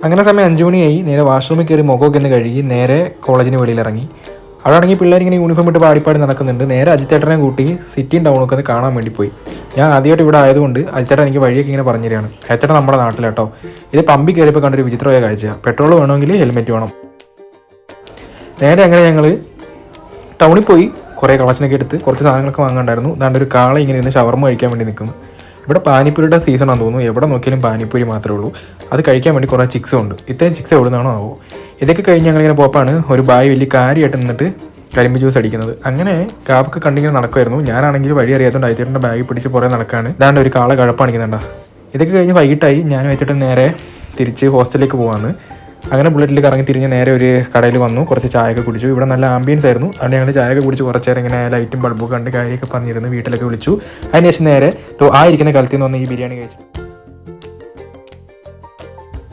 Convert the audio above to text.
അങ്ങനെ സമയം 5 മണിയായി. നേരെ വാഷ്റൂമിൽ കയറി മുഖമൊക്കെ ഒന്ന് കഴുകി നേരെ കോളേജിന് വെളിയിലിറങ്ങി. അവിടെ ആണെങ്കിൽ പിള്ളേരിങ്ങനെ യൂണിഫോം ഇട്ട് പാടിപ്പാടി നടക്കുന്നുണ്ട്. നേരെ അജിത്തേട്ടനെ കൂട്ടി സിറ്റിയും ടൗണൊക്കെ ഒന്ന് കാണാൻ വേണ്ടി പോയി. ഞാൻ ആദ്യമായിട്ട് ഇവിടെ ആയതുകൊണ്ട് അജിത്തേട്ടൻ എനിക്ക് വഴിയൊക്കെ ഇങ്ങനെ പറഞ്ഞു തരികയാണ്. അജിത്തേട്ടൻ നമ്മുടെ നാട്ടിലാട്ടോ. ഇത് പമ്പിൽ കയറിയപ്പോൾ കണ്ടൊരു വിചിത്രമായ കാഴ്ചയാണ്. പെട്രോൾ വേണമെങ്കിൽ ഹെൽമെറ്റ് വേണം. നേരെ അങ്ങനെ ഞങ്ങൾ ടൗണിൽ പോയി കുറേ കളക്ഷനൊക്കെ എടുത്ത് കുറച്ച് സാധനങ്ങളൊക്കെ വാങ്ങാണ്ടായിരുന്നു. അതാണ്ട് ഒരു കാള ഇങ്ങനെ ഇരുന്ന് ഷവർമ്മ കഴിക്കാൻ വേണ്ടി നിൽക്കുന്നു. ഇവിടെ പാനിപ്പൂരിയുടെ സീസണാണെന്ന് തോന്നുന്നു. എവിടെ നോക്കിയാലും പാനിപ്പൂരി മാത്രമേ ഉള്ളൂ. അത് കഴിക്കാൻ വേണ്ടി കുറേ ചിക്സും ഉണ്ട്. ഇത്രയും ചിക്സ് എവിടെ നിന്നാണോ ആവോ. ഇതൊക്കെ കഴിഞ്ഞ് ഞങ്ങളിങ്ങനെ പോപ്പാണ് ഒരു ബായ് വലിയ കാര്യമായിട്ട് നിന്നിട്ട് കരിമ്പ് ജ്യൂസ് അടിക്കുന്നത്. അങ്ങനെ കാപ്പൊക്കെ കണ്ടിങ്ങനെ നടക്കുമായിരുന്നു. ഞാനാണെങ്കിൽ വഴി അറിയാത്തതുകൊണ്ട് അയച്ചേട്ടൻ്റെ ബാഗ് പിടിച്ച് കുറേ നടക്കാണ്. ഇതാണ്ട് ഒരു കാള കഴപ്പാണിക്കുന്നുണ്ടോ. ഇതൊക്കെ കഴിഞ്ഞ് വൈകിട്ടായി. ഞാനും അയച്ചേട്ടൻ നേരെ തിരിച്ച് ഹോസ്റ്റലിലേക്ക് പോകാമെന്ന്. അങ്ങനെ ബുള്ളറ്റിൽ കറങ്ങി തിരിഞ്ഞ് നേരെ ഒരു കടയിൽ വന്നു. കുറച്ച് ചായയൊക്കെ കുടിച്ചു. ഇവിടെ നല്ല ആംബിയൻസ് ആയിരുന്നു. അതുകൊണ്ട് ഞങ്ങൾ ചായയൊക്കെ കുടിച്ച് കുറച്ച് നേരം ഇങ്ങനെ ലൈറ്റും ബൾബൊക്കെ കണ്ട് കാര്യമൊക്കെ പറഞ്ഞിരുന്നു. വീട്ടിലൊക്കെ വിളിച്ചു. അതിനുശേഷം നേരെ ആ ഇരിക്കുന്ന കാലത്തിൽ നിന്ന് വന്ന് ഈ ബിരിയാണി കഴിച്ചു.